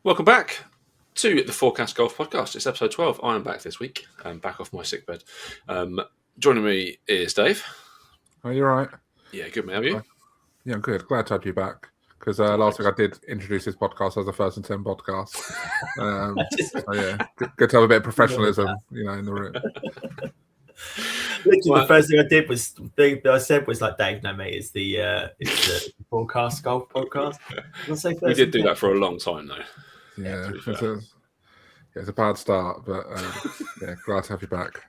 Welcome back to the Forecast Golf Podcast. It's episode 12. I am back this week. I'm back off my sick bed. Joining me is Dave. Are you all right? Yeah, good, mate. How are you? Yeah, I'm good. Glad to have you back. Because last week I did introduce this podcast as a First and 10 podcast. So yeah, good to have a bit of professionalism, in the room. Literally, the first thing I did was like, Dave, no mate, it's the Forecast Golf Podcast. We did do that for a long time though. Yeah, it's a bad start, but yeah, glad to have you back.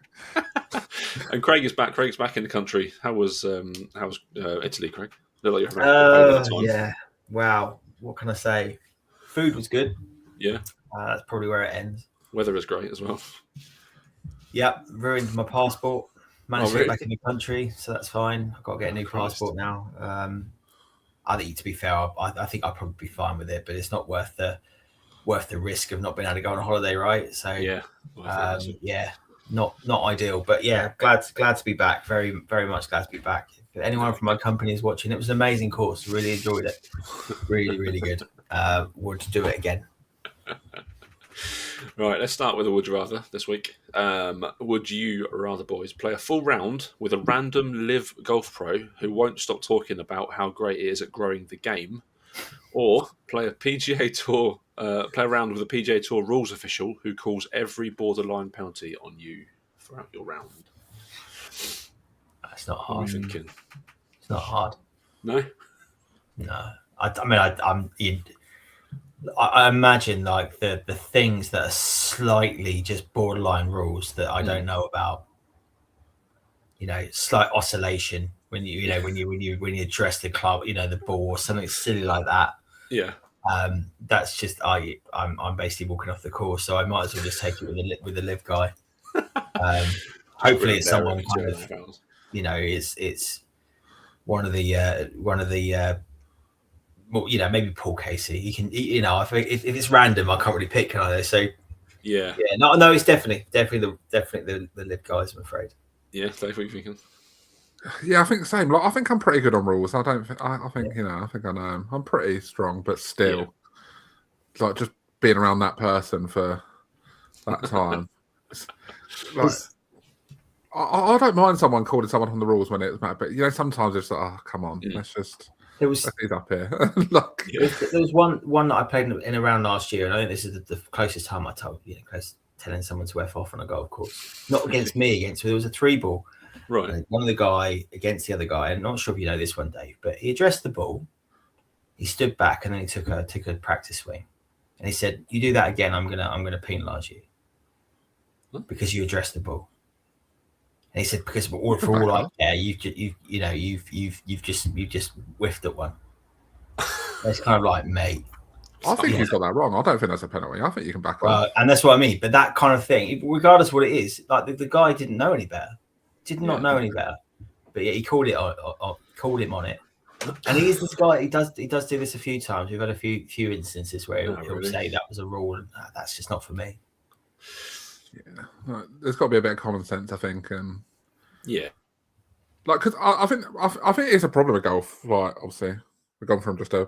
And Craig is back. Craig's back in the country. How was Italy, Craig? Look like you're having yeah. Wow. What can I say? Food was good. Yeah. That's probably where it ends. Weather was great as well. Yep. Ruined my passport. Managed to get back in the country, so that's fine. I've got to get a new passport now. I think, to be fair, I think I'll probably be fine with it, but it's not worth the risk of not being able to go on a holiday, right? So yeah, not ideal, but yeah, glad to be back. Very, very much glad to be back. If anyone from my company is watching, it was an amazing course. Really enjoyed it. Really, really good. Would do it again. Right, let's start with a would you rather this week. Would you rather, boys, play a full round with a random live golf pro who won't stop talking about how great it is at growing the game, or play a round with a PGA Tour rules official who calls every borderline penalty on you throughout your round? It's not hard. What are you thinking? It's not hard. No. I imagine like the things that are slightly just borderline rules that I don't know about. Slight oscillation when you address the club, the ball or something silly like that. Yeah. That's just I'm basically walking off the course, so I might as well just take it with the live guy. Hopefully it's someone kind of, it's one of the well, maybe Paul Casey. You can, if it's random, I can't really pick, can I? So yeah, no, it's definitely the live guys, I'm afraid. Yeah, Dave, what are you thinking? Yeah, I think the same. Like, I think I'm pretty good on rules. I think I think I know. I'm pretty strong, but still, like just being around that person for that time. Like, I don't mind someone calling someone on the rules when it's mad, but sometimes it's like, oh, come on, let's he's up here. There was one that I played in a round last year, and I think this is the closest time I told telling someone to F off on a golf course. Not against me, there was a 3-ball. Right. One of the guy against the other guy. I'm not sure if you know this one, Dave, but he addressed the ball. He stood back and then he took a practice swing, and he said, "You do that again, I'm gonna penalise you because you addressed the ball." And he said, "Because for all I care, you've just whiffed at one." It's kind of like, mate. I think he's got that wrong. I don't think that's a penalty. I think you can back up. And that's what I mean. But that kind of thing, regardless of what it is, like the guy didn't know any better. Did not know any better. But yeah, he called him on it. And he is this guy. He does do this a few times. We've had a few instances where he'll say that was a rule, and that's just not for me. Yeah, there's got to be a bit of common sense, I think. Yeah, like because I think it's a problem with golf. Like obviously, we've gone from just a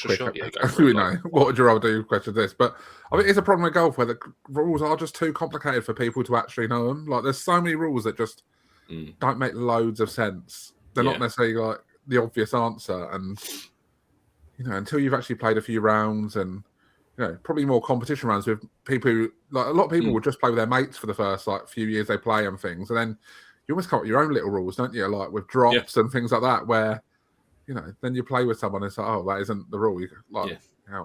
quick, what would you rather do question this, but I think it's a problem with golf where the rules are just too complicated for people to actually know them. Like there's so many rules that just don't make loads of sense. They're not necessarily like the obvious answer, and until you've actually played a few rounds and probably more competition rounds with people who, like a lot of people will just play with their mates for the first few years they play and things, and then you almost come up with your own little rules, don't you? Like with drops and things like that, where then you play with someone and it's like, oh, that isn't the rule.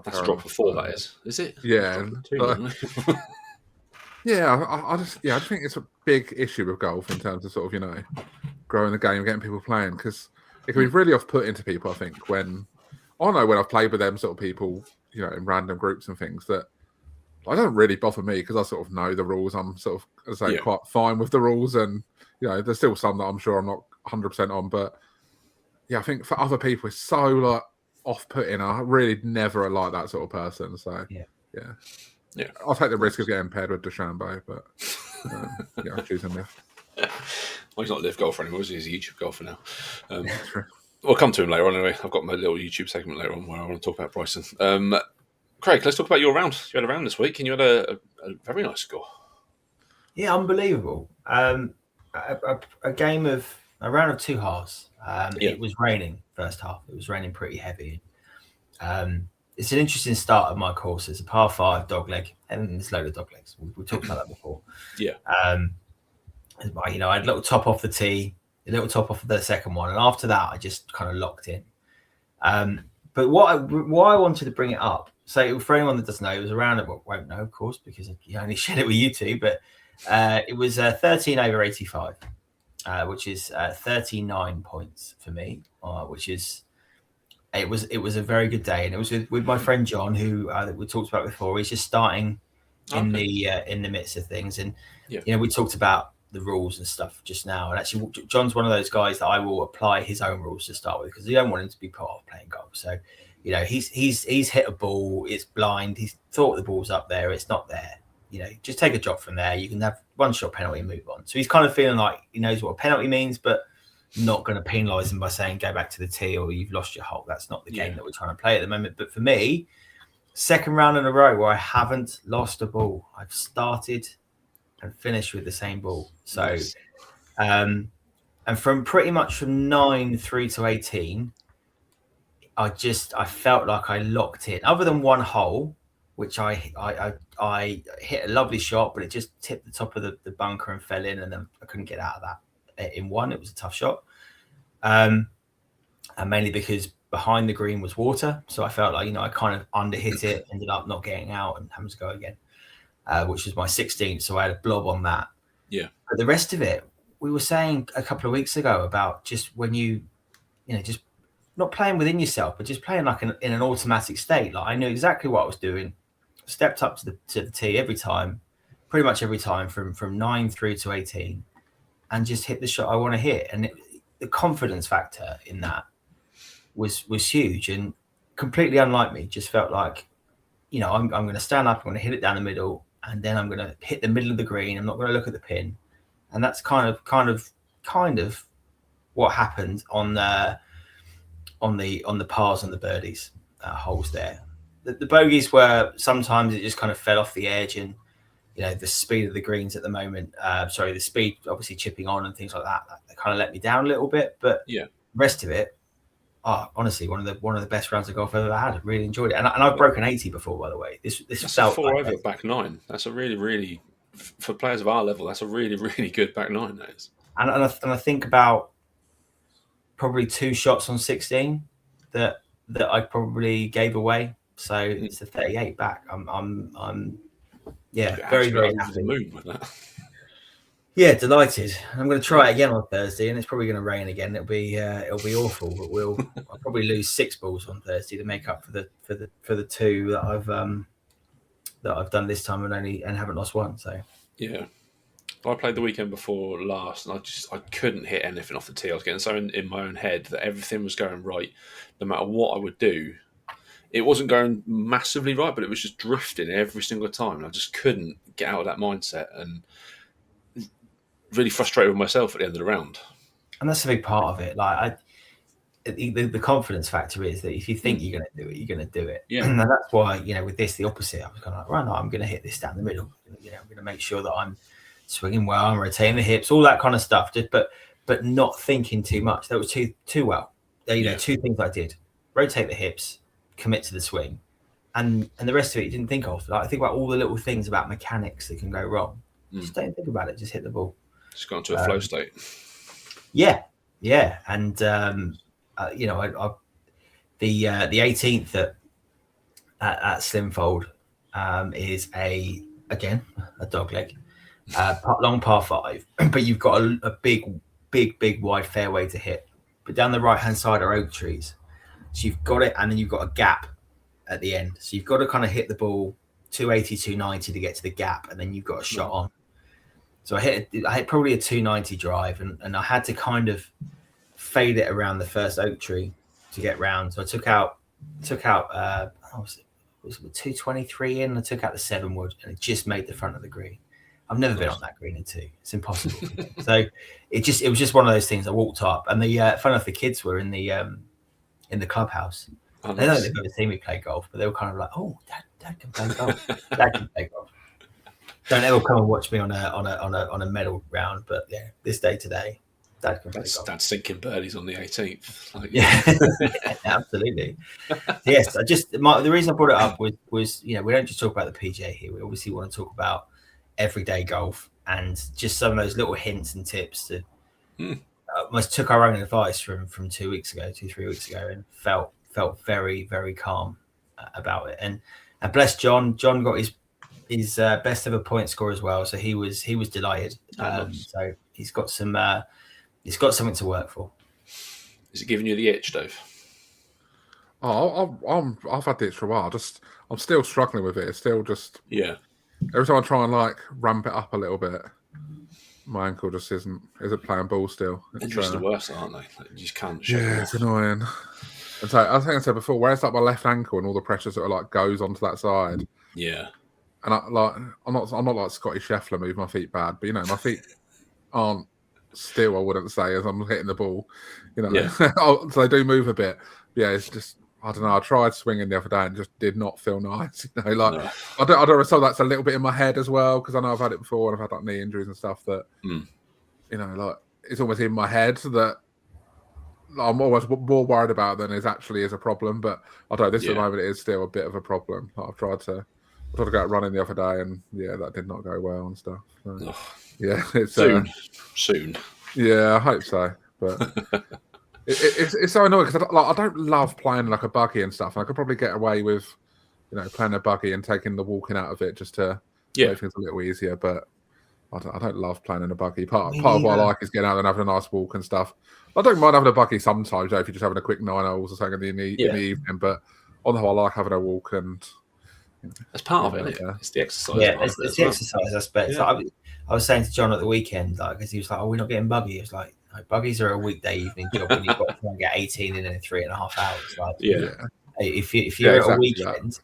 That's drop for 4. That is it? Yeah. I just think it's a big issue with golf in terms of sort of growing the game, getting people playing, because it can be really off-putting to people. I think when I've played with them sort of people, in random groups and things that I don't really bother me because I sort of know the rules. I'm sort of quite fine with the rules, and there's still some that I'm sure I'm not 100% on, but I think for other people it's so off-putting. I really never like that sort of person. So yeah, I'll take the risk of getting paired with DeChambeau, but I'm choosing Liv. Well, he's not Liv golfer anymore, he's a YouTube golfer now. We'll come to him later on anyway. I've got my little YouTube segment later on where I want to talk about Bryson. Craig, let's talk about your round. You had a round this week, and you had a very nice score. Yeah, unbelievable. A round of two halves. It was raining first half. It was raining pretty heavy. It's an interesting start of my course. It's a par 5 dogleg, and there's a load of doglegs. We've talked about that before. Yeah. I had a little top off the tee, a little top off the second one, and after that, I just kind of locked in. But why I wanted to bring it up, so for anyone that doesn't know, it was around, won't know, of course, because you only shared it with YouTube, but it was 13 over 85, which is 39 points for me, which is, it was a very good day. And it was with my friend John, who we talked about before. He's just starting in the midst of things. And, we talked about the rules and stuff just now. And actually, John's one of those guys that I will apply his own rules to start with, because you don't want him to be part of playing golf. So, he's hit a ball, it's blind, he's thought the ball's up there, it's not there. Just take a drop from there. You can have one shot penalty and move on. So he's kind of feeling like he knows what a penalty means, but not going to penalise him by saying go back to the tee or you've lost your hole. That's not the game that we're trying to play at the moment. But for me, second round in a row where I haven't lost a ball. I've started and finished with the same ball. So, and from pretty much from 9 through to 18, I felt like I locked in. Other than one hole, which I hit a lovely shot, but it just tipped the top of the bunker and fell in, and then I couldn't get out of that. In one, it was a tough shot, and mainly because behind the green was water, so I felt like I kind of underhit it, ended up not getting out and having to go again, which was my 16th. So I had a blob on that. Yeah, but the rest of it, we were saying a couple of weeks ago about just when just not playing within yourself, but just playing like in an automatic state. Like I knew exactly what I was doing, stepped up to the tee every time, pretty much every time from 9 through to 18. And just hit the shot I want to hit. And the confidence factor in that was huge, and completely unlike me. Just felt like, I'm going to stand up, I'm going to hit it down the middle, and then I'm going to hit the middle of the green. I'm not going to look at the pin. And that's kind of what happened on the pars and the birdies holes there. The bogeys were, sometimes it just kind of fell off the edge, and the speed of the greens at the moment, the speed obviously chipping on and things like that kind of let me down a little bit. But the rest of it, honestly, one of the best rounds of golf I've ever had. I really enjoyed it, and I've broken 80 before, by the way. This felt 4 over back 9. That's a really, really, for players of our level, that's a really, really good back 9. That is. And I think about probably 2 shots on 16 that I probably gave away. So it's a 38 back. I'm very, very happy. The moon with that. Yeah, delighted. I'm going to try it again on Thursday, and it's probably going to rain again. It'll be awful, but I'll probably lose 6 balls on Thursday to make up for the 2 that I've done this time and haven't lost 1. So yeah, I played the weekend before last, and I couldn't hit anything off the tee. I was getting so in my own head that everything was going right, no matter what I would do. It wasn't going massively right, but it was just drifting every single time. And I just couldn't get out of that mindset, and really frustrated with myself at the end of the round. And that's a big part of it. Like the confidence factor is that if you think you're going to do it, you're going to do it. Yeah. And that's why, with this, the opposite. I was kind of like, right, no, I'm going to hit this down the middle. I'm going to make sure that I'm swinging well, I'm rotating the hips, all that kind of stuff. But not thinking too much. That was too well. 2 things I did: rotate the hips, commit to the swing, and the rest of it you didn't think of. Like I think about all the little things about mechanics that can go wrong. Just don't think about it. Just hit the ball. Just got into a flow state. Yeah, and the 18th at Slimfold is a dog leg, long par 5, but you've got a big wide fairway to hit. But down the right hand side are oak trees. So you've got it, and then you've got a gap at the end. So you've got to kind of hit the ball 280, 290 to get to the gap, and then you've got a shot on. So I hit probably a 290 drive, and I had to kind of fade it around the first oak tree to get round. So I took out was it 223 in? I took out the 7 wood, and it just made the front of the green. I've never been on that green in 2. It's impossible. So it was just one of those things. I walked up, and the fun of the kids were in the clubhouse, Oh, they don't think they've ever seen me play golf, but they were kind of like, "Oh, Dad can play golf. Dad can play golf." Don't ever come and watch me on a medal round, but yeah, this day today, Dad can play golf. Dad's sinking birdies on the 18th. Like, yeah, absolutely. Yes, the reason I brought it up was we don't just talk about the PGA here. We obviously want to talk about everyday golf and just some of those little hints and tips that almost took our own advice from 3 weeks ago, and felt very, very calm about it. And bless John got his best ever point score as well, so he was delighted. So he's got something to work for. Is it giving you the itch, Dave? I've had the itch for a while. I'm still struggling with it. It's still just every time I try and ramp it up a little bit, my ankle just isn't playing ball still. Injuries are the worst, aren't they? You just can't. It's annoying. And so I think I said before, where it's my left ankle and all the pressure sort of goes onto that side. Yeah. And I'm not like Scotty Scheffler, move my feet bad, but my feet aren't still, I wouldn't say, as I'm hitting the ball. So they do move a bit. Yeah, it's just, I don't know. I tried swinging the other day and just did not feel nice. I don't know. So that's a little bit in my head as well, because I know I've had it before and I've had knee injuries and stuff that it's almost in my head that I'm almost more worried about than is a problem. But I don't know. This at the moment it is still a bit of a problem. I've tried to go out running the other day, and that did not go well and stuff. So, it's soon. Yeah, I hope so. But it's so annoying because I don't love playing a buggy and stuff. And I could probably get away with, playing a buggy and taking the walking out of it just to make things a little easier. But I don't love playing in a buggy. Part of what I like is getting out and having a nice walk and stuff. I don't mind having a buggy sometimes, if you're just having a quick 9 holes or something in the evening. But on the whole, I like having a walk and. That's part of it. It's the exercise. Yeah, it's the exercise aspect. Yeah. So I was saying to John at the weekend, because he was like, "Oh, we're not getting buggy." He was like, "Buggies are a weekday evening job, and you've got to try and get 18 in 3.5 hours." If you're at a weekend,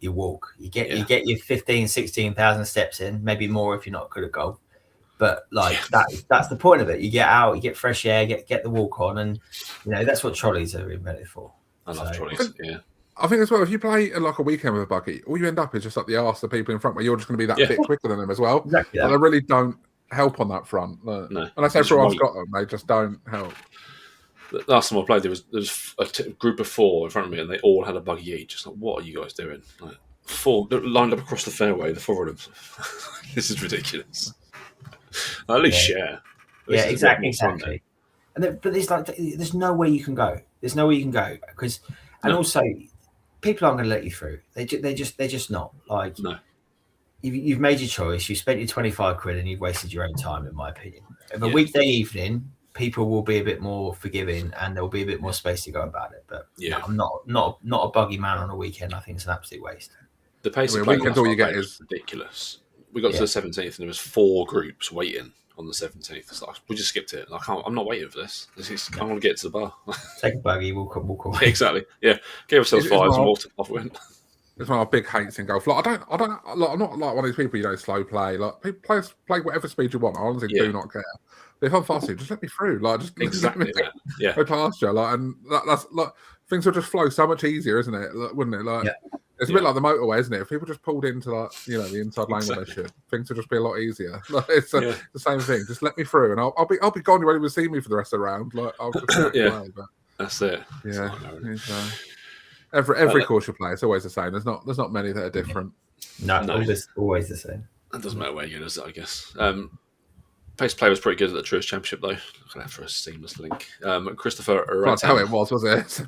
you walk. You get your 15, 16,000 steps in, maybe more if you're not good at golf. But that's the point of it. You get out, you get fresh air, get the walk on, and that's what trolleys are invented for. I love trolleys. Yeah. I think as well, if you play a weekend with a buggy, all you end up is just the arse of the people in front, where you're just going to be that bit quicker than them as well. Exactly. They really don't help on that front. No. And I say for I've got them, they just don't help. The last time I played, there was a group of 4 in front of me, and they all had a buggy each. Just what are you guys doing? 4 lined up across the fairway, the 4 of them. This is ridiculous. At least share. Exactly. But there's no way you can go. There's no way you can go because, and also. People aren't going to let you through. They're just not. No. You've made your choice. You spent your 25 quid and you've wasted your own time, in my opinion. If a weekday evening, people will be a bit more forgiving and there'll be a bit more space to go about it. But I'm not a buggy man on a weekend. I think it's an absolute waste. The pace of weekends, all you get is ridiculous. We got to the 17th and there was 4 groups waiting on the 17th. It's we just skipped it. I'm not waiting for this. I want to get to the bar. Take a buggy, walk away. Exactly. Yeah. Give ourselves 5 and off went. It's one of my big hates in golf. I'm not like one of these people slow play. Play whatever speed you want. I honestly do not care. But if I'm faster, just let me through. Just exactly. Go past you. And that's things will just flow so much easier, isn't it? Wouldn't it? It's a bit like the motorway, isn't it? If people just pulled into the inside lane with their shit, things would just be a lot easier. It's the same thing. Just let me through, and I'll be gone. You won't even see me for the rest of the round. I'll just away, but that's it. Yeah. Every course you play, it's always the same. There's not many that are different. No. Always the same. It doesn't matter where you go, does it? I guess. Pace play was pretty good at the Truist Championship, though. Looking out for a seamless link. Christopher Roten. That's how it was it?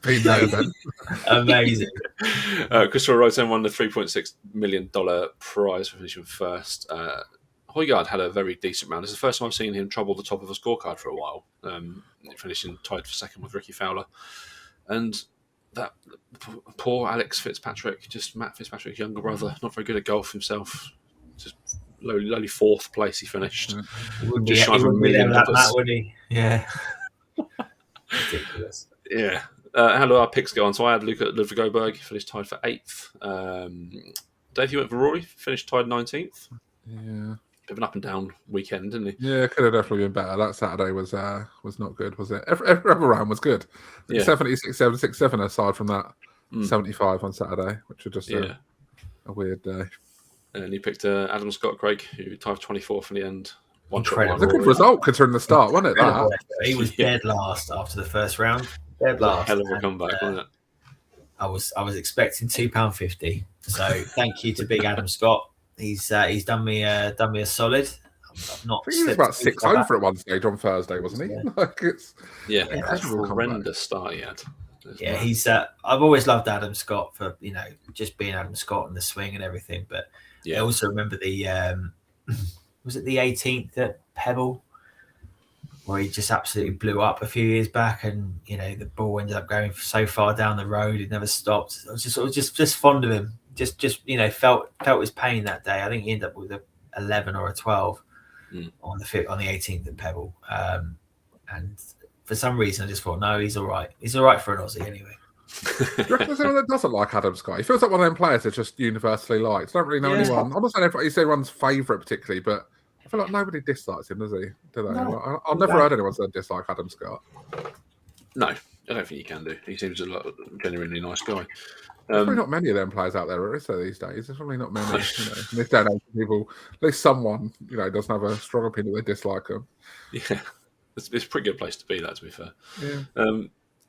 Amazing. Christopher Roten won the $3.6 million prize for finishing first. Højgaard had a very decent round. This is the first time I've seen him trouble the top of a scorecard for a while, finishing tied for second with Ricky Fowler. And that poor Matt Fitzpatrick's younger brother, not very good at golf himself, just lowly 4th place he finished. Just shy of $1 million. Would he? Yeah. Ridiculous. Yeah. How do our picks go on? So I had Luke at Ludwig Oberg, finished tied for 8th. Dave, you went for Rory, finished tied 19th. Yeah. Bit of an up and down weekend, didn't he? Yeah, could have definitely been better. That Saturday was not good, was it? Every other round was good. 76, 7, 6, 7 aside from that 75 on Saturday, which was just a weird day. And he picked Adam Scott, Craig, who tied 24th in the end. Incredible. It's a good result considering the start, wasn't it? He was dead last after the first round. Dead last. Hell of a comeback, wasn't it? I was expecting £2.50. So thank you to Big Adam Scott. He's done me a solid. He was about 6 over at one stage on Thursday, wasn't he? Yeah. That's a horrendous start he had. Yeah, he's. I've always loved Adam Scott for just being Adam Scott and the swing and everything. But I also remember the was it the 18th at Pebble where he just absolutely blew up a few years back, and the ball ended up going so far down the road it never stopped. I was just fond of him. Just felt his pain that day. I think he ended up with a 11 or a 12 on the 18th at Pebble, and for some reason I just thought, no, he's all right. He's all right for an Aussie anyway. Do you reckon there's anyone that doesn't like Adam Scott? He feels like one of them players that's just universally liked. I don't really know anyone. I'm not saying he's everyone's favourite particularly, but I feel like nobody dislikes him, does he? Do they? No, I've never heard anyone say dislike Adam Scott. No, I don't think you can do. He seems a genuinely nice guy. There's probably not many of them players out there, is there, these days? There's probably not many. In this day and age, people, at least someone, doesn't have a strong opinion they dislike them. Yeah, it's a pretty good place to be, that, to be fair. Yeah.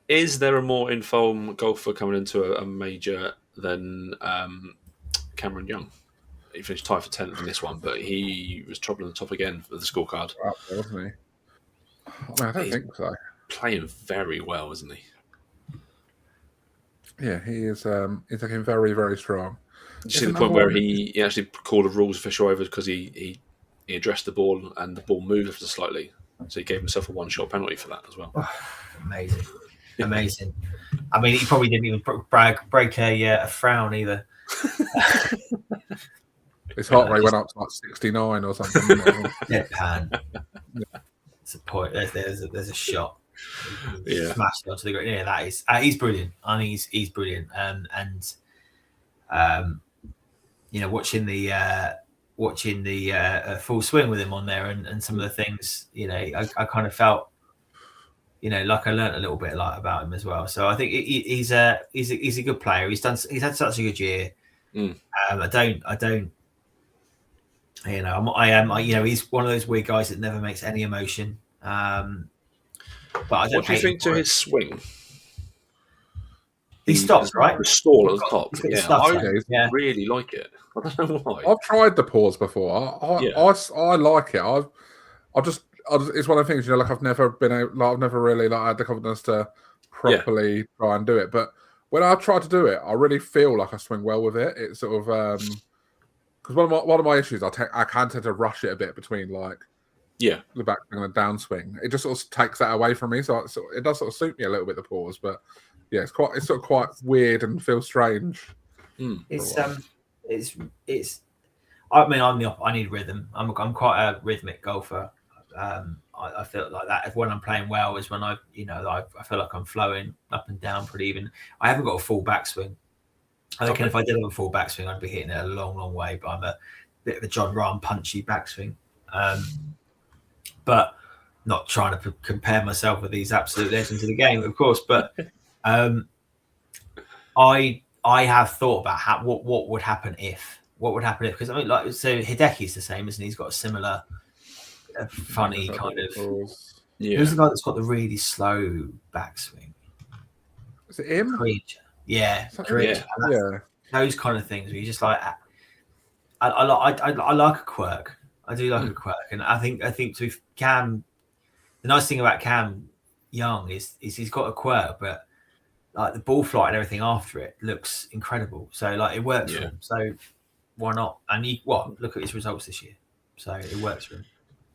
Is there a more informed golfer coming into a major than Cameron Young? He finished tied for 10th in this one, but he was troubling the top again for the scorecard. Wasn't he? I don't think so. Playing very well, isn't he? Yeah, he is. He's looking very, very strong. Did you see the point where he actually called a rules official over because he addressed the ball and the ball moved ever so slightly, so he gave himself a one-shot penalty for that as well. Amazing. I mean, he probably didn't even break a frown either. His heart rate went up to like 69 or something. Deadpan. It's a point. There's a shot. Smashed onto the ground. Yeah, that is. He's brilliant. I think he's brilliant. Watching the full swing with him on there and some of the things, I kind of felt, like I learned a little bit about him as well. So I think he's a good player. He's had such a good year. He's one of those weird guys that never makes any emotion. But I don't. What do you think to his swing? He stops, right? The stall at the top. I really like it. I don't know why. I've tried the pause before. I like it. It's one of the things, like I've never really had the confidence to properly try and do it. But when I try to do it, I really feel like I swing well with it. It's sort of because one of my issues, I can tend to rush it a bit between the backswing and the downswing. It just sort of takes that away from me. So it does sort of suit me a little bit, the pause. But yeah, it's sort of quite weird and feels strange. It's I mean, I need rhythm. I'm quite a rhythmic golfer. I feel like that when I'm playing well is when I feel like I'm flowing up and down pretty even. I haven't got a full backswing. I think if I did have a full backswing, I'd be hitting it a long, long way. But I'm a bit of a John Rahm punchy backswing. But not trying to compare myself with these absolute legends of the game, of course. But I have thought about what would happen if. What would happen if? Because I mean, so Hideki's the same, isn't he? He's got a similar funny kind of. Yeah. Who's the guy that's got the really slow backswing? Is it him? Creature. Yeah. Those kind of things where you just like. I like a quirk. I do like a quirk, and I think to Cam, the nice thing about Cam Young is he's got a quirk, but like the ball flight and everything after it looks incredible. So like it works for him. So why not? And look at his results this year. So it works for him.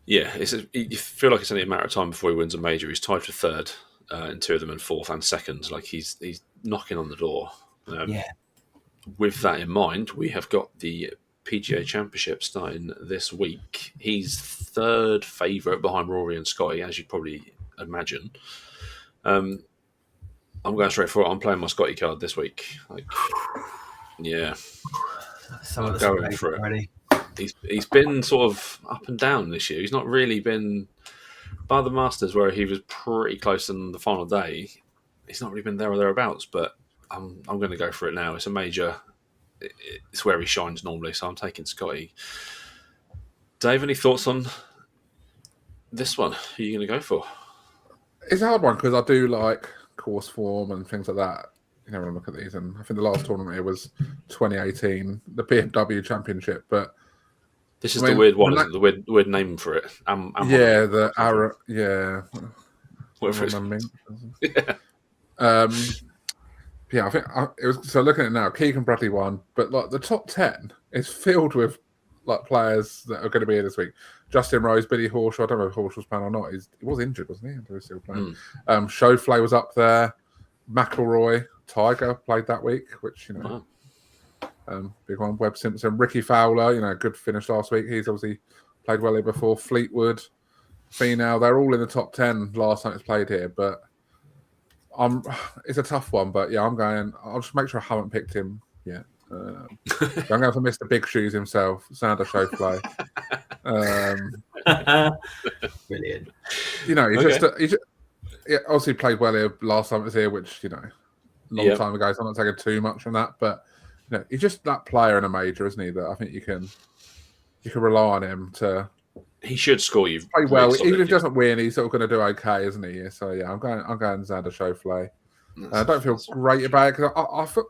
Yeah, you feel like it's only a matter of time before he wins a major. He's tied for third in two of them, and fourth and second. Like he's knocking on the door. With that in mind, we have got the PGA Championship starting this week. He's third favourite behind Rory and Scotty, as you probably imagine. I'm going straight for it. I'm playing my Scotty card this week. Going for it. He's been sort of up and down this year. He's not really been by the Masters, where he was pretty close on the final day. He's not really been there or thereabouts. But I'm going to go for it now. It's a major. It's where he shines normally, so I'm taking Scotty. Dave, any thoughts on this one? Who are you going to go for? It's a hard one because I do like course form and things like that. You know, when I look at these, and I think the last tournament here was 2018, the PGA Championship. But this is the weird one, isn't it? The weird name for it. The Arrow. Yeah. Whatever it's I think it was. So looking at it now, Keegan Bradley won, but like the top 10 is filled with like players that are going to be here this week. Justin Rose, Billy Horschel. I don't know if Horschel's playing or not. He was injured, wasn't he? He was still playing. Schauffele was up there. McIlroy, Tiger played that week, which big one. Webb Simpson, Ricky Fowler. Good finish last week. He's obviously played well here before. Fleetwood, Finau. They're all in the top 10 last time it's played here, but it's a tough one. But yeah, I'll just make sure I haven't picked him yet. I'm going for Mr. Big Shoes himself, Xander Schauffele. Brilliant. He obviously played well here last time it was here, which long time ago. So I'm not taking too much from that, but he's just that player in a major, isn't he? That I think you can rely on him to. He should score you. Play well, even if he doesn't win, he's sort of going to do okay, isn't he? So yeah, I'm going Xander Schauffele. I don't feel great about it because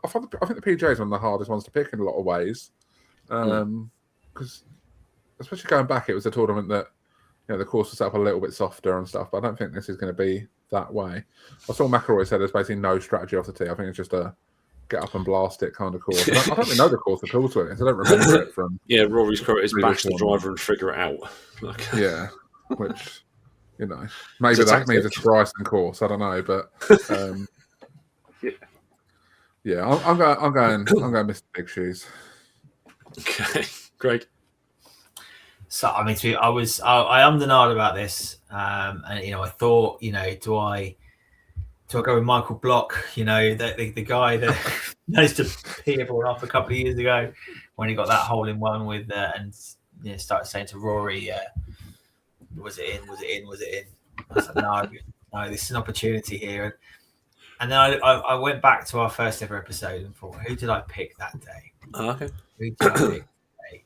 I think the PGA is one of the hardest ones to pick in a lot of ways. Because especially going back, it was a tournament that the course was set up a little bit softer and stuff. But I don't think this is going to be that way. I saw McIlroy said there's basically no strategy off the tee. I think it's just a get up and blast it kind of course. I don't really know the course at all, to it. I don't remember it from. Yeah, Rory's quote is bash the driver and figure it out. Yeah, which maybe that means it's Bryson course. I don't know, but. Yeah, I'm going Mr. Big Shoes. Okay, great. So I mean, I am denied about this, and I thought, do I go with Michael Block? The guy that managed to pee everyone off a couple of years ago when he got that hole in one with and started saying to Rory, "Was it in? Was it in? Was it in?" I was like, no, this is an opportunity here. And then I went back to our first ever episode and thought, who did I pick that day? Okay. Who did I pick that day?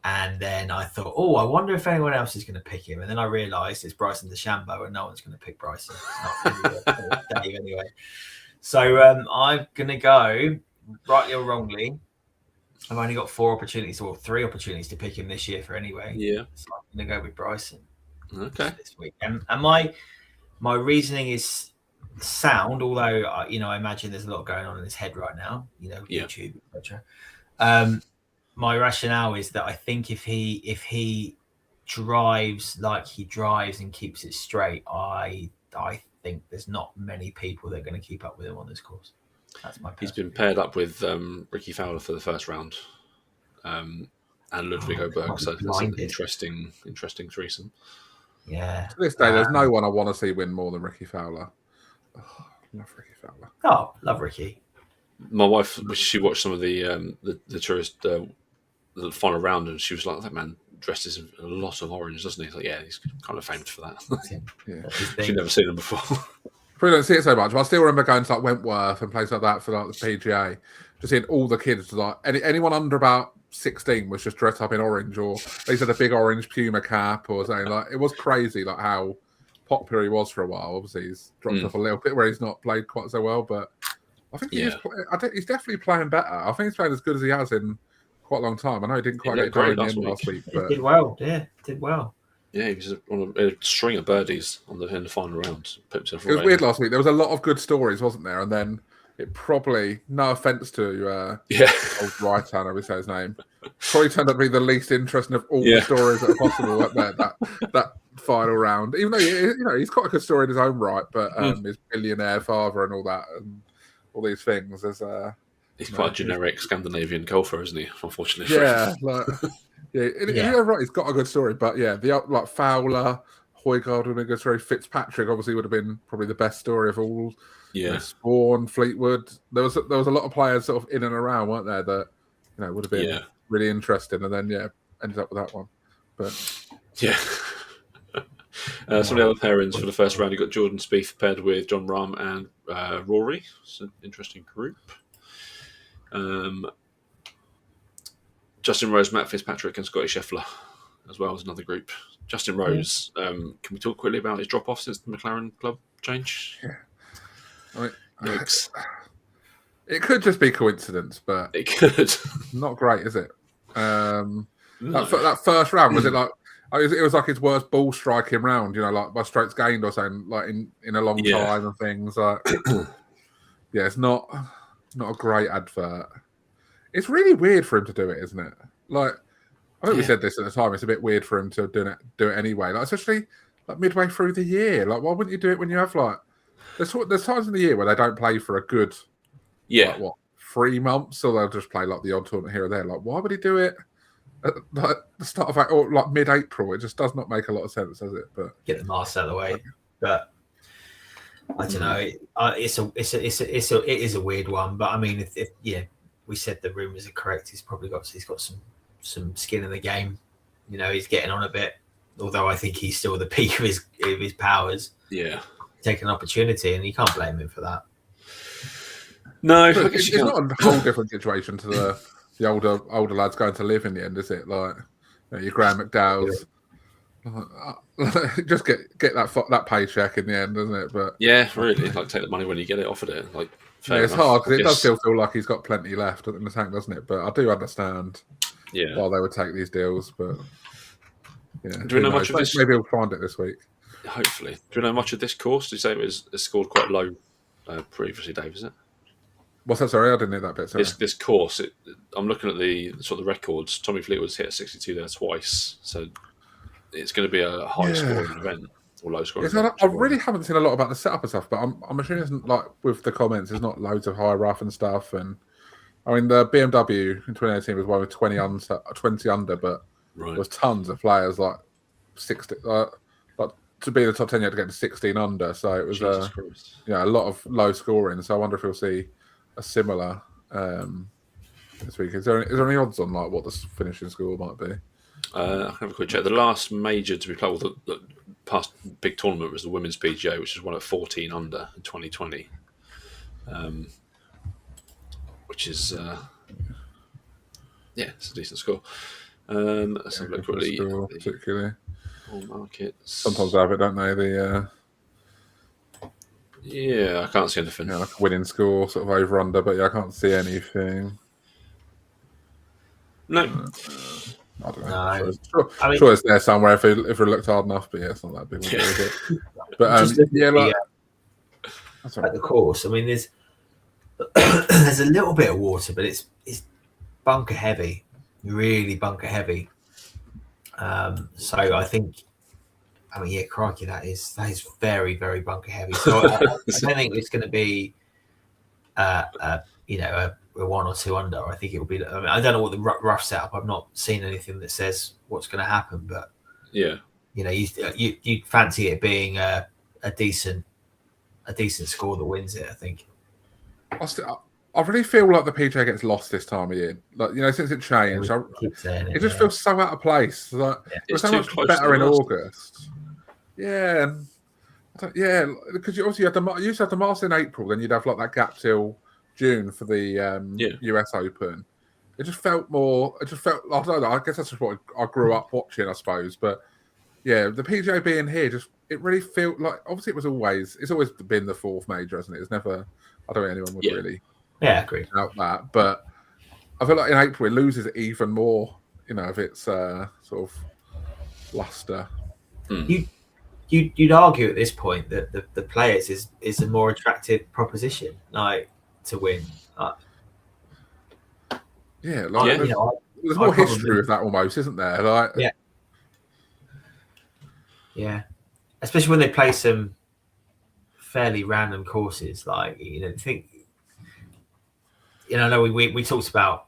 And then I thought, I wonder if anyone else is going to pick him. And then I realised it's Bryson DeChambeau and no one's going to pick Bryson. It's not really Dave anyway. So I'm going to go, rightly or wrongly, I've only got 3 opportunities to pick him this year for anyway. Yeah. So I'm going to go with Bryson. Okay. This week. And my reasoning is sound, although I imagine there's a lot going on in his head right now, YouTube, etc. My rationale is that I think if he drives like he drives and keeps it straight, I think there's not many people that are going to keep up with him on this course. That's my. He's been paired up with Ricky Fowler for the first round, and Ludwig Oberg, so it's an interesting threesome. Yeah. To this day, there's no one I want to see win more than Ricky Fowler. Oh, love Ricky Fowler. Oh, love Ricky. My wife, she watched some of the Truist the final round, and she was like, "That man dresses in a lot of orange, doesn't he?" Like, yeah, he's kind of famous for that. Yeah, she'd never seen him before. We don't see it so much, but I still remember going to like Wentworth and places like that for like the PGA, just seeing all the kids, like anyone under about 16 was just dressed up in orange, or they had a big orange Puma cap or something. Like, it was crazy, like how popular he was for a while. Obviously, he's dropped off a little bit where he's not played quite so well, but I think he's definitely playing better. I think he's playing as good as he has in quite a long time. I know he didn't quite get going in last week, but he did well. Yeah, did well. Yeah, he was on a string of birdies in the final round. It was weird last week. There was a lot of good stories, wasn't there? And then it probably, no offense to old right-hander, we say his name, probably turned out to be the least interesting of all the stories that are possible at that final round. Even though he's quite a good story in his own right, but his billionaire father and all that, and all these things. He's quite a generic Scandinavian golfer, isn't he? Unfortunately, you're right. He's got a good story, but like Fowler, Højgaard would have been a good story. Fitzpatrick obviously would have been probably the best story of all. Yeah, Spawn, Fleetwood. There was a lot of players sort of in and around, weren't there? That would have been really interesting, and then ended up with that one. But Some of the other pairings for the first round, you got Jordan Spieth paired with Jon Rahm and Rory. It's an interesting group. Justin Rose, Matt Fitzpatrick, and Scotty Scheffler as well as another group. Justin Rose, can we talk quickly about his drop off since the McLaren Club change? Yeah. I mean, it could just be coincidence, but it could. Not great, is it? No. That first round, was it like it was like his worst ball striking round, like by strokes gained or something, like in a long time and things like. Yeah, it's not a great advert. It's really weird for him to do it, isn't it? Like, I think we said this at the time. It's a bit weird for him to do it anyway. Like, especially like midway through the year. Like, why wouldn't you do it when you have like? There's times in the year where they don't play for a good, 3 months, or they'll just play like the odd tournament here or there. Like, why would he do it at like the start of or like mid-April? It just does not make a lot of sense, does it? But get the mask out of the way. But I don't know. It is a weird one. But I mean, if we said the rumours are correct, he's got some skin in the game. He's getting on a bit. Although I think he's still at the peak of his powers. Yeah, taking an opportunity, and you can't blame him for that. No, it's not a whole different situation to the older lads going to live in the end, is it? Like your Graham McDowell's. Just get that paycheck in the end, doesn't it? But yeah, really, like take the money when you get it, offered it. Like, it's hard because it does still feel like he's got plenty left in the tank, doesn't it? But I do understand why they would take these deals. But do we know much of this? Maybe he'll find it this week. Hopefully. Do you know much of this course? Did you say it scored quite low previously, Dave? Is it? What's that? Sorry, I didn't hear that bit. Sorry. This course, I'm looking at the sort of records. Tommy Fleetwood's hit a 62 there twice, so it's going to be a high scoring event or low scoring. I really haven't seen a lot about the setup and stuff, but I'm assuming it's like with the comments, there's not loads of high rough and stuff. And I mean, the BMW in 2018 was one with 20 under, but there was tons of players like 60. Like to be in the top 10, you had to get to 16 under, so it was a lot of low scoring. So I wonder if we'll see a similar this week. Is there any odds on like what the finishing score might be? I can have a quick check. The last major to be played, the past big tournament was the Women's PGA, which was one at 14 under in 2020, which is it's a decent score. Let's have a look quickly. Particularly. All markets. Sometimes they have it, don't they? I can't see anything. Like a winning score, sort of over under, but I can't see anything. No. I don't know. I'm sure it's there somewhere if we looked hard enough, but it's not that big. But like the course. I mean, there's a little bit of water, but it's bunker heavy, really bunker heavy. So I think, crikey, that is very, very bunker heavy. So I don't think it's going to be, a 1 or 2 under. I think it will be. I don't know what the rough setup. I've not seen anything that says what's going to happen, but you fancy it being a decent score that wins it. I think. I really feel like the PGA gets lost this time of year. Like since it changed, it just feels so out of place. Like it was so much better in August. Because you used to have the Masters in April, then you'd have like that gap till June for the US Open. It just felt more. It just felt. I don't know. I guess that's just what I grew up watching, I suppose. But the PGA being here, it really felt like. Obviously, it's always been the fourth major, hasn't it? It's never. I don't think anyone would really. Yeah, I agree. About that, but I feel like in April it loses even more. Of its sort of luster. You'd argue at this point that the Players is a more attractive proposition, like to win. There's more history with that almost, isn't there? Like, especially when they play some fairly random courses, like think. No, we talked about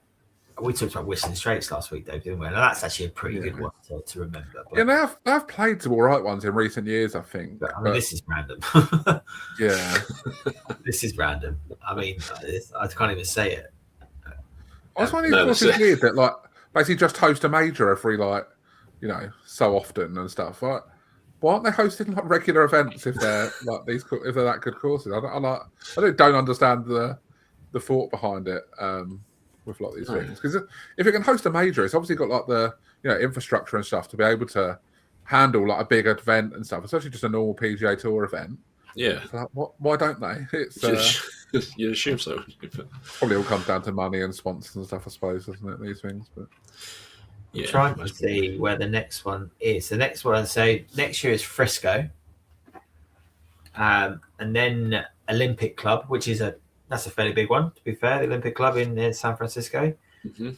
Whistling Straits last week, Dave, didn't we? And that's actually a pretty good one to remember. But, they have played some all right ones in recent years, I think. But this is random. This is random. I can't even say it. I was finding it's weird that basically just host a major every so often and stuff. Like, why aren't they hosting like regular events if they're like these if they're that good courses? I don't understand the thought behind it with like these things, because if you can host a major, it's obviously got like the infrastructure and stuff to be able to handle like a big event and stuff, especially just a normal PGA Tour event. Yeah. So why don't they? It's you'd assume so. Probably all comes down to money and sponsors and stuff, I suppose, doesn't it? These things, but I'm trying to see where the next one is. The next one, so next year is Frisco, and then Olympic Club, which is that's a fairly big one. To be fair, the Olympic Club in San Francisco. Mm-hmm.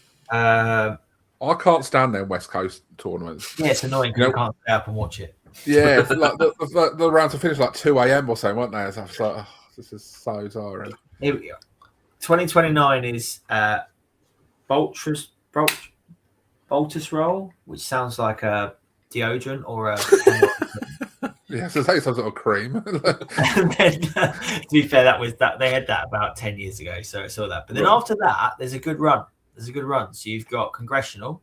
I can't stand them West Coast tournaments. Yeah, it's annoying because you can't stay up and watch it. Yeah, like the rounds will finish like 2 a.m. or so, weren't they? So I was like, oh, this is so tiring. Here we go. 2029 is Boltus Roll, which sounds like a deodorant or a. Yeah, so it's some sort of cream. And then, to be fair, they had that about 10 years ago, so I saw that. But then after that, there's a good run. So you've got Congressional,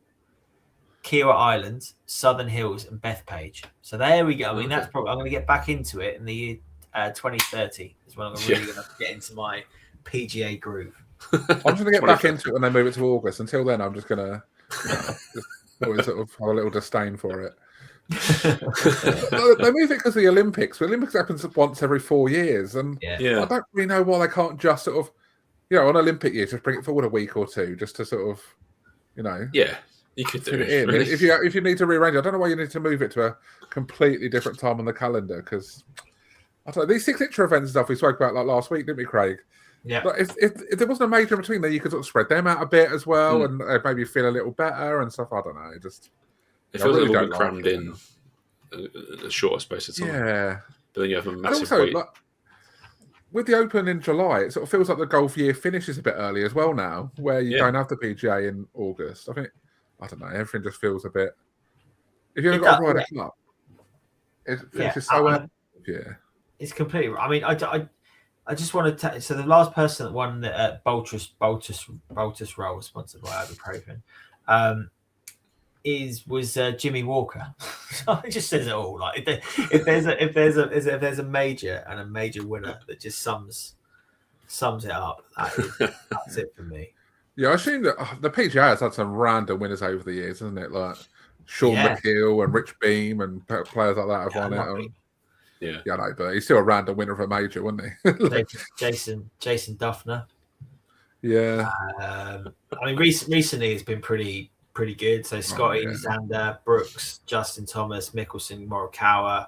Kiowa Island, Southern Hills, and Bethpage. So there we go. I mean, that's probably I'm going to get back into it in the year 2030 is when I'm really going to get into my PGA groove. I'm just going to get back into it when they move it to August. Until then, I'm just going to just always sort of have a little disdain for it. They move it because of the Olympics. The Olympics happens once every 4 years, and I don't really know why they can't just sort of, on Olympic year, just bring it forward a week or two, just to sort of, Yeah, you could do it. In. Really. If you need to rearrange it, I don't know why you need to move it to a completely different time on the calendar, because I don't know, these signature events and stuff we spoke about like last week, didn't we, Craig? Yeah. But if there wasn't a major in between there, you could sort of spread them out a bit as well, and maybe feel a little better and stuff. I don't know. It feels a little bit crammed in a shorter space of time. Yeah. But then you have a massive weight. Like, with the Open in July, it sort of feels like the golf year finishes a bit early as well now, where you don't have the PGA in August. I don't know, everything just feels a bit. If you haven't got a Ryder Cup, it finishes so early. Yeah. It's completely. I mean, I just want to. So the last person that won the Boltus Roll, sponsored by ibuprofen, was Jimmy Walker. So it just says it all. Like if there's a major and a major winner that just sums it up, that's it for me. Yeah, I assume that the PGA has had some random winners over the years, hasn't it? Like Sean McHale and Rich Beam and players like that have won it. Yeah, I know, but he's still a random winner of a major, wasn't he? Jason Duffner. Yeah. I mean, recently it's been pretty good. So Scotty, Xander, Brooks, Justin Thomas, Mickelson, Morikawa.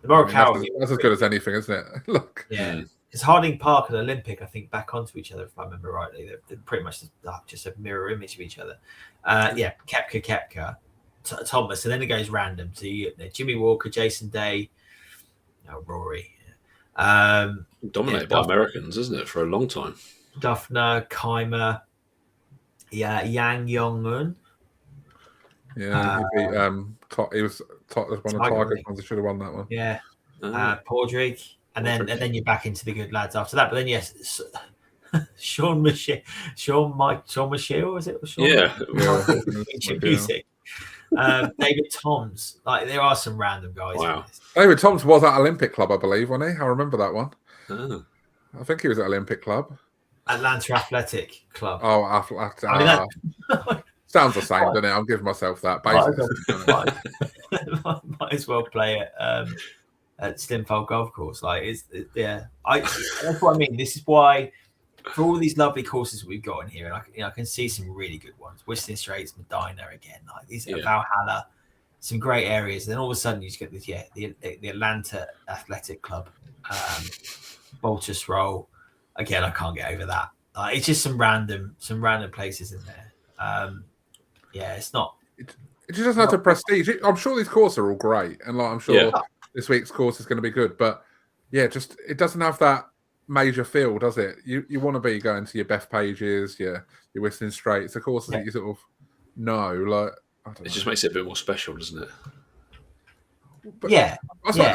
The Morikawa that's as good as anything, isn't it? Look. Yeah. It's Harding Park and Olympic, I think, back onto each other, if I remember rightly. They're pretty much just a mirror image of each other. Koepka, Thomas, and then it goes random. So you Jimmy Walker, Jason Day, Rory. Dominated by Americans, isn't it, for a long time? Duffner, Keimer, Yang Yong-un. Yeah, he was one of Tiger's ones. He should have won that one. Yeah, Padraig, and then you're back into the good lads after that. But then Sean Michelle, is it? Sean Music. David Toms. Like there are some random guys. Wow. David Toms was at Olympic Club, I believe, wasn't he? I remember that one. Oh. I think he was at Olympic Club. Atlanta Athletic Club. Oh, Athletic. Sounds the same, doesn't it? I'm giving myself that. Might as well play at Slimfold Golf Course. Like, that's what I mean. This is why, for all these lovely courses we've got in here, and I can see some really good ones. Whistling Straits, Medina again, like these Valhalla, some great areas. And then all of a sudden you just get this, the Atlanta Athletic Club, Boltus Roll. Again, I can't get over that. It's just some random places in there. It's not. It just doesn't have the prestige. I'm sure these courses are all great, and I'm sure this week's course is going to be good. But it doesn't have that major feel, does it? You want to be going to your Bethpages, your Whistling Straits, the courses that you sort of know. Like I don't know. Just makes it a bit more special, doesn't it? But I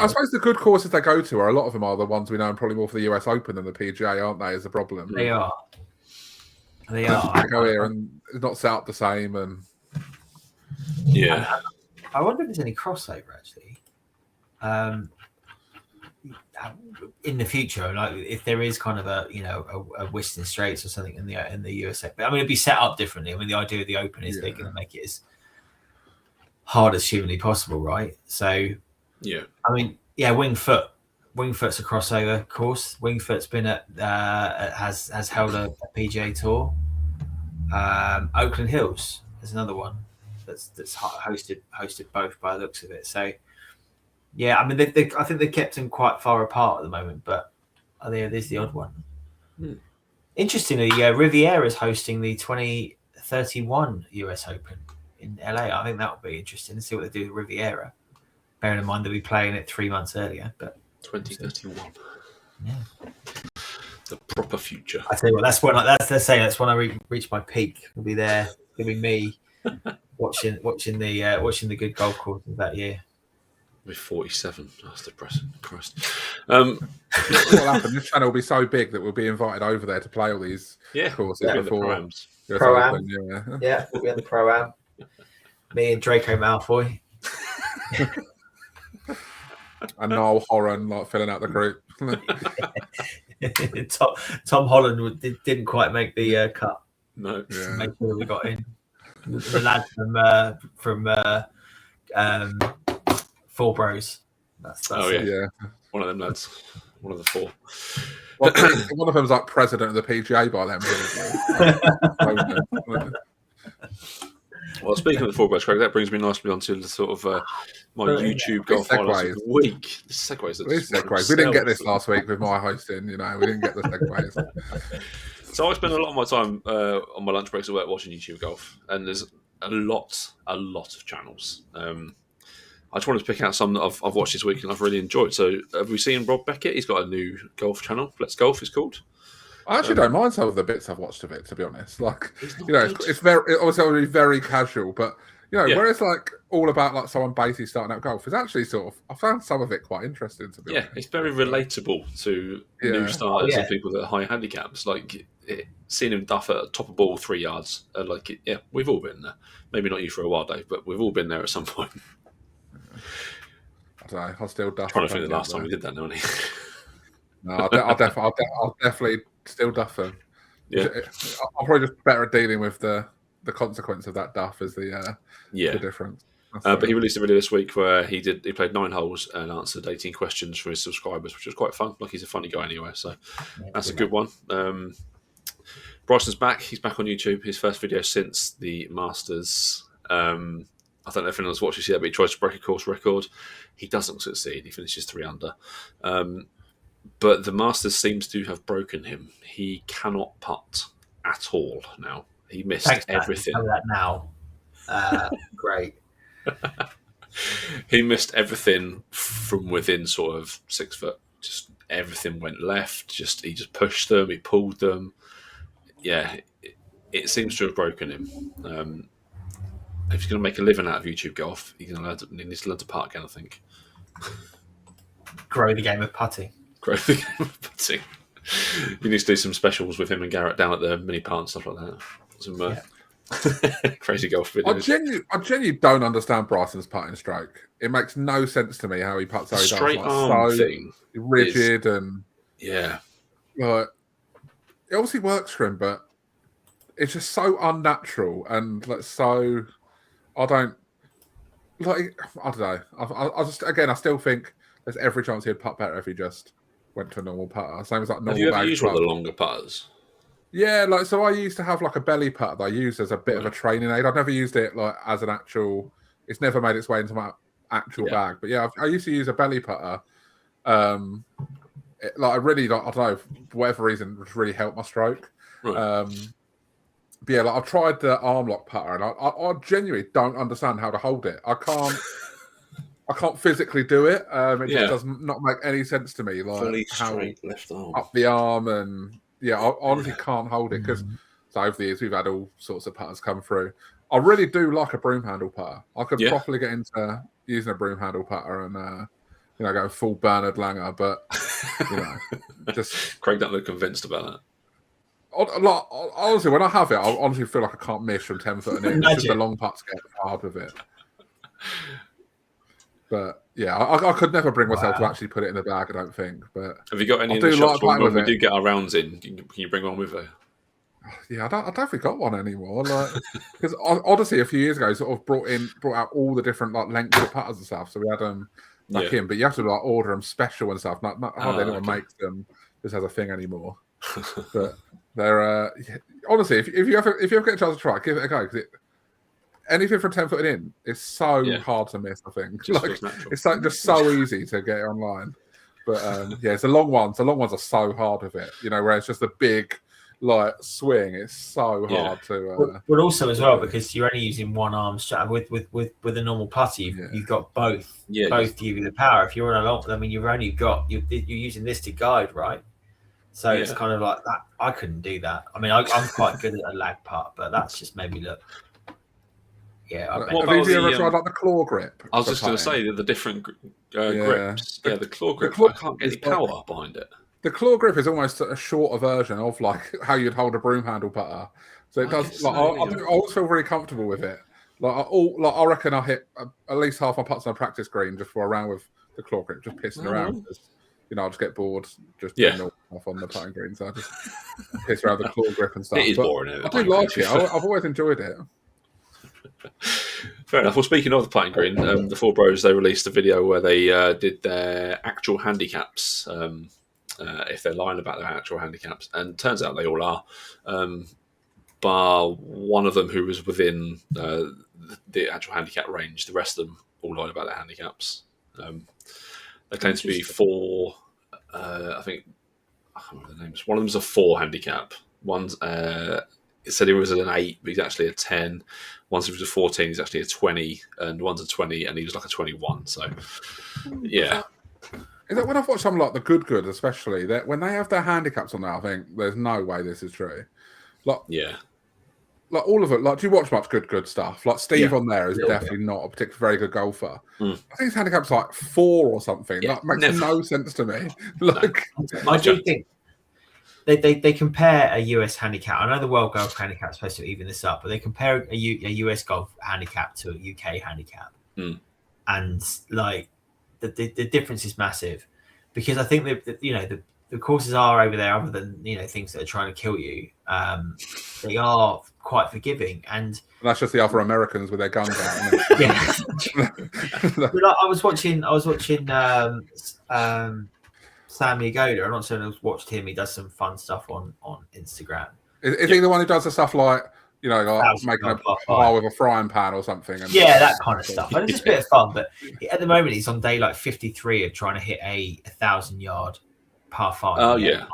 suppose the good courses they go to a lot of them are the ones we know, and probably more for the US Open than the PGA, aren't they? Is the problem? They are. I go here and it's not set up the same, and I wonder if there's any crossover actually. in the future, like if there is kind of a Western Straits or something in the USA, but I mean it'd be set up differently. I mean the idea of the Open is they're going to make it as hard as humanly possible, right? So yeah, I mean Wingfoot's a crossover course. Wingfoot's been at has held a PGA Tour. Oakland Hills is another one that's hosted both by the looks of it. So. Yeah, I mean, I think they kept them quite far apart at the moment, but there's the odd one. Interestingly, Riviera is hosting the 2031 US Open in LA. I think that would be interesting to see what they do with Riviera. Bearing in mind that we playing it 3 months earlier, but 2031. Yeah, the proper future. I tell you what, that's when I reach my peak. We'll be there, giving me watching the good golf courses that year. With 47. That's depressing. Christ. What will happen? This channel will be so big that we'll be invited over there to play all these courses before. Pro-Am. Yeah, we'll be on the Pro-Am. Me and Draco Malfoy. And Noel Horan filling out the group. Tom Holland didn't quite make the cut. No. Yeah. Make sure we got in. The lad from Four Bros. That's yeah. One of them lads. One of the four. Well, one of them's like president of the PGA by then. Well, speaking of the Four Bros, Craig, that brings me nicely onto the sort of my YouTube golf highlights of the week. The segues. We didn't get this last week with my hosting. We didn't get the segues. So I spend a lot of my time on my lunch breaks at work watching YouTube golf, and there's a lot of channels. I just wanted to pick out some that I've watched this week and I've really enjoyed. So have we seen Rob Beckett? He's got a new golf channel. Let's Golf it's called. I actually don't mind some of the bits I've watched of it, to be honest. It's very obviously very casual, but where it's all about someone basically starting out golf, it's actually I found some of it quite interesting, to be honest. Yeah, it's very relatable to new starters and people that are high handicaps. Seeing him duff at the top of ball 3 yards, we've all been there. Maybe not you for a while, Dave, but we've all been there at some point. I don't know. I'll still duff. I'm trying to think the last time we did that, don't No, I'll definitely still duff them. Yeah, I'm probably just better at dealing with the consequence of that duff is the difference. But he released a video this week where he played 9 holes and answered 18 questions for his subscribers, which was quite fun. He's a funny guy anyway, so that's a good one. Bryson's back. He's back on YouTube. His first video since the Masters. I don't know if anyone's watched this yet, but he tries to break a course record. He doesn't succeed. He finishes 3 under. But the Masters seems to have broken him. He cannot putt at all now. He missed everything. Tell that now. Great. He missed everything from within sort of 6 foot. Just everything went left. He just pushed them. He pulled them. Yeah, it seems to have broken him. If he's going to make a living out of YouTube golf, he needs to learn to putt again, I think. Grow the game of putting. He needs to do some specials with him and Garrett down at the mini putt and stuff like that. Some crazy golf videos. I genuinely don't understand Bryson's putting stroke. It makes no sense to me how he putts. Straight arm thing, rigid and yeah. It obviously works for him, but it's just so unnatural and so. I don't know. I still think there's every chance he'd putt better if he just went to a normal putter. Same as normal. Have you ever used one of the longer putters? Yeah, so I used to have a belly putter that I used as a bit of a training aid. I've never used it as an actual. It's never made its way into my actual bag. But yeah, I used to use a belly putter. I really I don't know, for whatever reason, which really helped my stroke. Right. But yeah, I've tried the arm lock putter, and I genuinely don't understand how to hold it. I can't physically do it. It just does not make any sense to me. Fully straight left arm up the arm, and I honestly can't hold it because over the years we've had all sorts of putters come through. I really do like a broom handle putter. I could properly get into using a broom handle putter and go full Bernard Langer, but just Craig don't look convinced about that. Honestly, when I have it, I honestly feel like I can't miss from 10 foot and in. It's just the long putts get hard with it. But yeah, I could never bring myself to actually put it in the bag. I don't think. But have you got any in the shops when we do get our rounds in? Can you bring one with you? Yeah, I don't think we got one anymore. Like, because Odyssey a few years ago sort of brought out all the different like lengths of putters and stuff. So we had them back in, but you have to like order them special and stuff. Not hardly anyone makes them just as a thing anymore. But they're honestly, if you ever get a chance to try, give it a go because anything from 10 foot in is so hard to miss. I think it's just so easy to get it online. But it's the long ones. The long ones are so hard with it. Where it's just a big like swing. It's so hard to. But also as well because you're only using one arm strap with a normal putter. You've got both. Both to give you the power. If you're on a long, I mean, you're using this to guide, right? So it's kind of like that. I couldn't do that. I mean, I'm quite good at a lag putt, but that's just made me look. Yeah. Have you ever tried like the claw grip? I was just going to say the different grips. The claw grip. I can't get any power behind it. The claw grip is almost a shorter version of like how you'd hold a broom handle putter. So it does. Like, I always feel very comfortable with it. I reckon I hit at least half my putts on a practice green just for a round with the claw grip, just pissing around. I just get bored just doing off on the putting green, so I just piss around the claw grip and stuff. It is boring. I do like it. I've always enjoyed it. Fair enough. Well, speaking of the putting green, the Fore Bros, they released a video where they did their actual handicaps. If they're lying about their actual handicaps, and turns out they all are, bar one of them who was within the actual handicap range. The rest of them all lied about their handicaps. They claim to be 4. I think I can't remember the names. One of them's a 4 handicap. One's it said he was an 8, but he's actually a 10. One said he was a 14, he's actually a 20, and one's a 20, and he was like a 21. So yeah. Is that when I've watched some like the good, especially that when they have their handicaps on there, I think there's no way this is true. Like like all of it. Like, do you watch much good stuff? Like Steve on there is definitely not a particularly very good golfer. I think his handicap's like 4 or something. That makes no sense to me. Like, I do think they compare a US handicap. I know the World Golf Handicap is supposed to even this up, but they compare a US golf handicap to a UK handicap, and like. The difference is massive because I think that the courses are over there other than things that are trying to kill you. They are quite forgiving, and that's just the other Americans with their guns out. Yeah. But I was watching Sam Yagoda. I'm not sure I've watched him. He does some fun stuff on Instagram. Is he the one who does the stuff like like making a bar with a frying pan or something? And that kind of stuff. And it's just a bit of fun. But at the moment, he's on day like 53 of trying to hit a 1,000-yard par 5. Oh, yeah.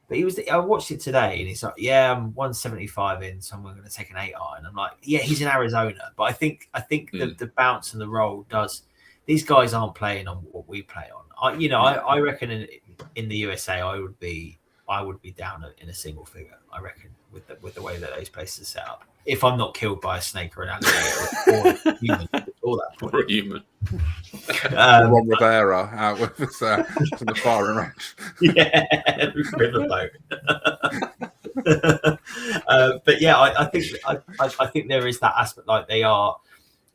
But I watched it today, and he's like, I'm 175 in, so I'm going to take an 8-iron. I'm like, he's in Arizona. But I think the bounce and the roll does. These guys aren't playing on what we play on. I reckon in the USA, I would be down in a single figure. I reckon with the way that those places are set up. If I'm not killed by a snake or an alligator or a human, all that point. Or a human. Ron Rivera out with his from the firing range. Riverboat. But I think there is that aspect. Like they are.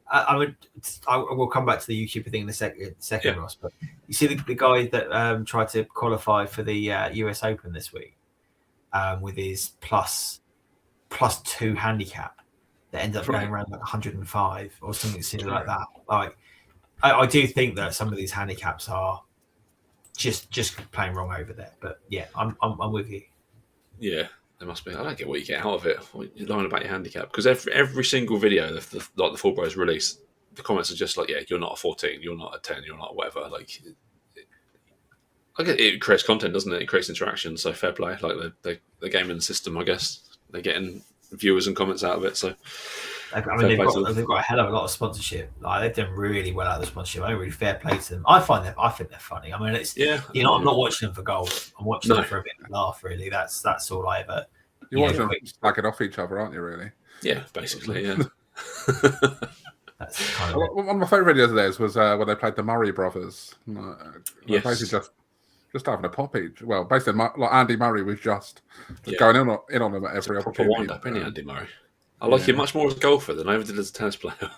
I will come back to the YouTuber thing in a second, Ross. But you see the guy that tried to qualify for the US Open this week with his plus 2 handicap that ended up going around like 105 or something similar like that. Like I do think that some of these handicaps are just playing wrong over there. But I'm with you. Yeah. There must be. I don't get what you get out of it. You're lying about your handicap because every single video the Fore Bros release, the comments are just like, you're not a 14, you're not a 10, you're not whatever. Like, I guess it creates content, doesn't it? It creates interaction. So fair play. Like the gaming system, I guess they're getting viewers and comments out of it. So they've got a hell of a lot of sponsorship. Like they've done really well out of the sponsorship. I really fair play to them. I think they're funny. I mean, it's I'm not watching them for golf. I'm watching them for a bit of laugh. Really, that's all I ever. You're watching them slagging off each other, aren't you? Really? Yeah, basically. Yeah. That's kind of one of my favourite videos of theirs was when they played the Murray brothers. Basically just having a pop each. Well, basically, like Andy Murray was just going in on them at every opportunity. Wind up, isn't he, Andy Murray? I like him much more as a golfer than I ever did as a tennis player.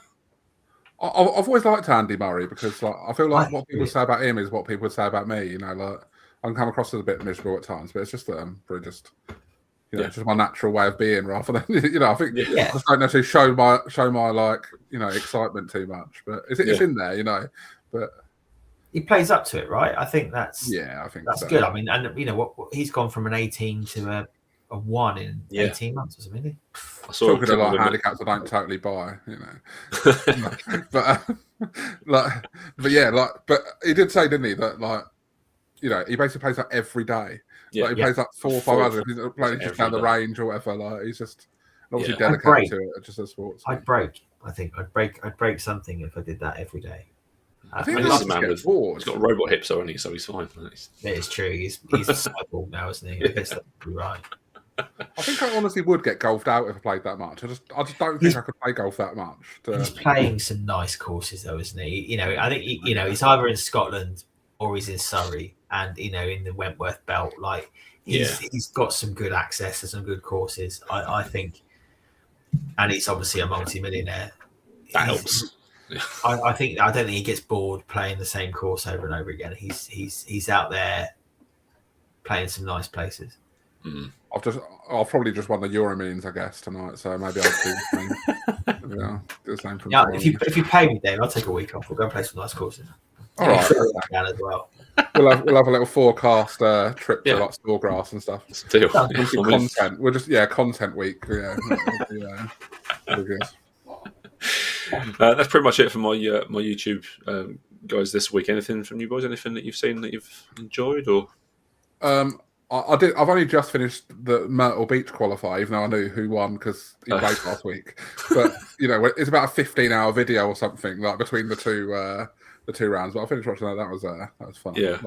I've always liked Andy Murray because like I feel like what people say about him is what people would say about me. You know, like I can come across as a bit miserable at times, but it's just that I'm probably just just my natural way of being rather than I think I just don't necessarily show my like excitement too much, but it's in there, but he plays up to it, right? I think that's I think that's so. good. I mean, and what he's gone from an 18 to a 1 in 18 months or something. I saw talking about handicaps I don't totally buy, but but he did say, didn't he, that he basically plays that every day. He plays like 4 or 5 hours. He's playing just down the range or whatever. Like he's just obviously dedicated to it, just as sports. I'd break. I think I'd break something if I did that every day. I think this is a man with he's got robot hips, only, so he's fine. It is true. He's a cyborg now, isn't he? I guess that's right. I think I honestly would get golfed out if I played that much. I just don't think I could play golf that much. He's playing some nice courses though, isn't he? I think he's either in Scotland or he's in Surrey, and in the Wentworth Belt. Like he's got some good access to some good courses. I think, and he's obviously a multi-millionaire. That helps. I don't think he gets bored playing the same course over and over again. He's out there playing some nice places. Mm. I've probably just won the Euro Millions, I guess, tonight. So maybe I'll do the same. Do the same. Yeah, if you pay me, Dave, I'll take a week off. We'll go and play some nice courses. All right, as well. We'll have a little forecast trip to like Sawgrass and stuff. Still, content. We're just content week. Yeah, that's pretty much it for my my YouTube guys this week. Anything from you boys? Anything that you've seen that you've enjoyed or? I did. I've only just finished the Myrtle Beach qualifier, even though I knew who won because he played last week. But it's about a 15-hour video or something like between the two rounds. But I finished watching that. That was fun. Yeah.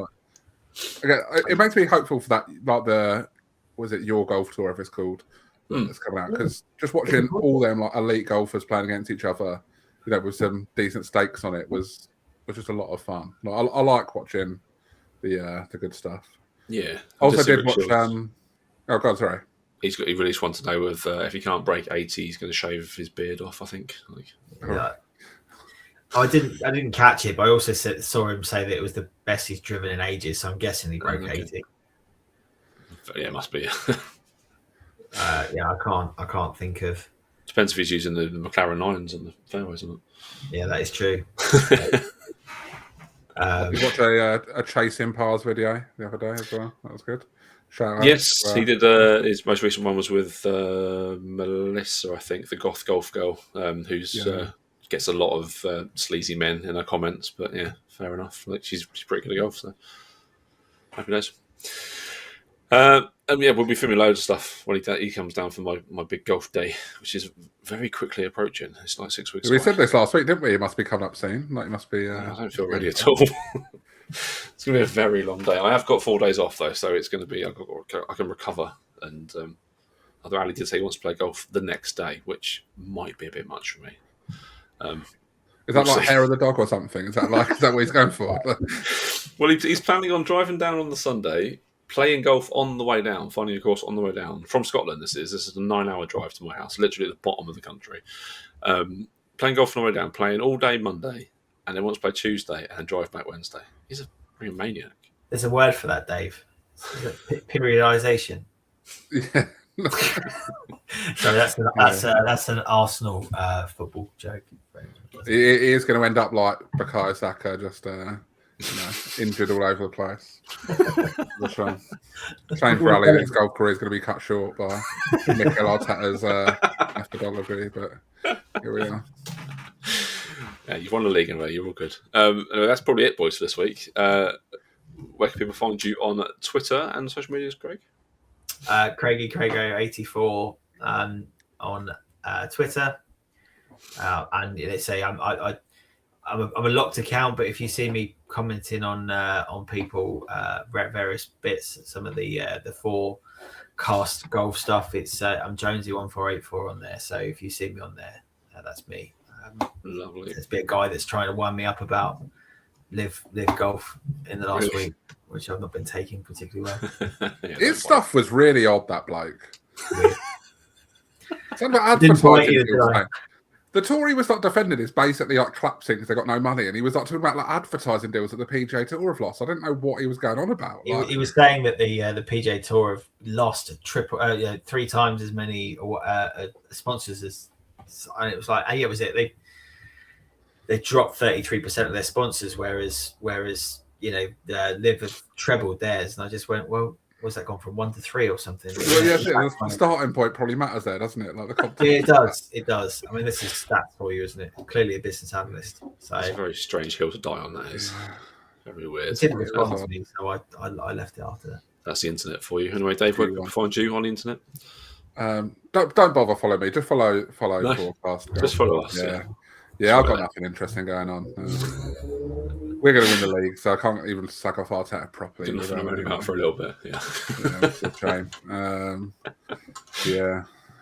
It makes me hopeful for that. Like was it Your Golf Tour, if it's called, that's coming out? Because just watching all them like elite golfers playing against each other, with some decent stakes on it was just a lot of fun. Like, I like watching the good stuff. Yeah. Also did watch. Oh God, sorry. He released one today with if he can't break 80, he's going to shave his beard off. I think. Yeah. I didn't catch it, but I also saw him say that it was the best he's driven in ages. So I'm guessing he broke 80. Yeah, it must be. I can't think of. Depends if he's using the McLaren 9s on the fairways or not. Yeah, that is true. You watched a Chase Impars video the other day as well. That was good. Shout out. Yes, he did. His most recent one was with Melissa, I think, the goth golf girl, who's gets a lot of sleazy men in her comments. But yeah, fair enough. Like she's pretty good at golf, so happy days. We'll be filming loads of stuff when he comes down for my big golf day, which is very quickly approaching. It's like 6 weeks. We said this last week, didn't we? It must be coming up soon. Like it must be. I don't feel ready at all. It's going to be a very long day. I have got 4 days off though, so it's going to be. I can recover. And although Ali did say he wants to play golf the next day, which might be a bit much for me. Is that like hair of the dog or something? Is that what he's going for? Well, he's planning on driving down on the Sunday. Playing golf on the way down, finding a course on the way down from Scotland. This is a 9-hour drive to my house, literally at the bottom of the country. Playing golf on the way down, playing all day Monday, and then wants to play Tuesday and then drive back Wednesday. He's a real maniac. There's a word for that, Dave. Periodization. Yeah. So that's an Arsenal football joke. He is going to end up like Bukayo Saka, just injured all over the place. Shame for Ali that his golf career is going to be cut short by Mikel Arteta's methodology, but here we are. Yeah, you've won the league anyway. You're all good. Anyway, that's probably it, boys, for this week. Where can people find you on Twitter and social medias, Craig? Craigo84 on Twitter, and let's say I'm a locked account, but if you see me commenting on people various bits, some of the forecast golf stuff, it's I'm Jonesy1484 on there. So if you see me on there, that's me. Lovely. There's been a guy that's trying to wind me up about live golf in the last week, which I've not been taking particularly well. His stuff was really odd. That bloke. Something about advertising. The tour he was like defending is basically like collapsing because they got no money, and he was like talking about like advertising deals that the PGA Tour have lost. I didn't know what he was going on about. Like, he was saying that the PGA Tour have lost 3 times as many sponsors as, and it was like, they dropped 33% of their sponsors, whereas Liv have trebled theirs, and I just went, well. Was that gone from 1 to 3 or something? Well, yeah, the starting point probably matters there, doesn't it? Like the it does. It does. I mean, this is stats for you, isn't it? Clearly a business analyst. So it's a very strange hill to die on. That is very weird. It didn't respond to me, so I left it after that. That's the internet for you. Anyway, Dave, where can we find you on the internet? Don't bother following me. Just follow Forecast. Just follow us. Yeah, I've got nothing interesting going on. We're going to win the league, so I can't even sack off Arteta properly. Didn't out for a little bit, yeah. It's a shame.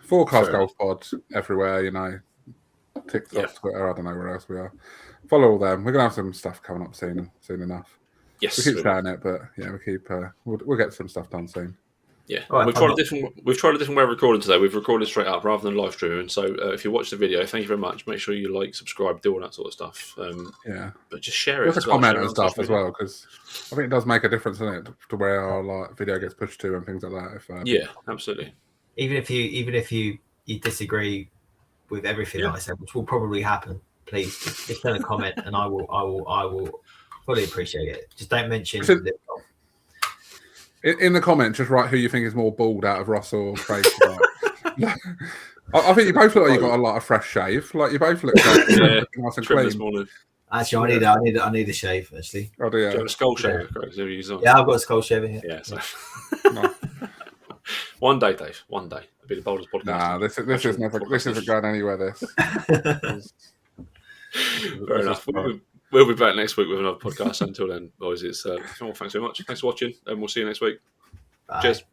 Forecast Golf Pod everywhere, TikTok, Twitter, I don't know where else we are. Follow all them. We're going to have some stuff coming up soon enough. Yes. We keep saying it, but we'll get some stuff done soon. Yeah, we've tried a different way of recording today. We've recorded straight up rather than live streaming. So if you watch the video, thank you very much. Make sure you like, subscribe, do all that sort of stuff. But just share it. Just comment and stuff as well, because I think it does make a difference, doesn't it, to where our video gets pushed to and things like that. Yeah, absolutely. Even if you disagree with everything that I said, which will probably happen, please just send a comment, and I will fully appreciate it. Just don't mention. In the comments, just write who you think is more bald out of Ross or Craig. I think you both look like you got a lot of fresh shave. Like you both look nice and clean. This morning. Actually, I need a shave. Actually, oh, do you? Do you have a skull shaver, Craig? Yeah, I've got a skull shaver here. Yeah, so one day, Dave. One day, it'll be the boldest podcast. Nah, this isn't going anywhere. This. Fair enough. We'll be back next week with another podcast. Until then, boys, it's thanks very much. Thanks for watching, and we'll see you next week. Bye. Cheers.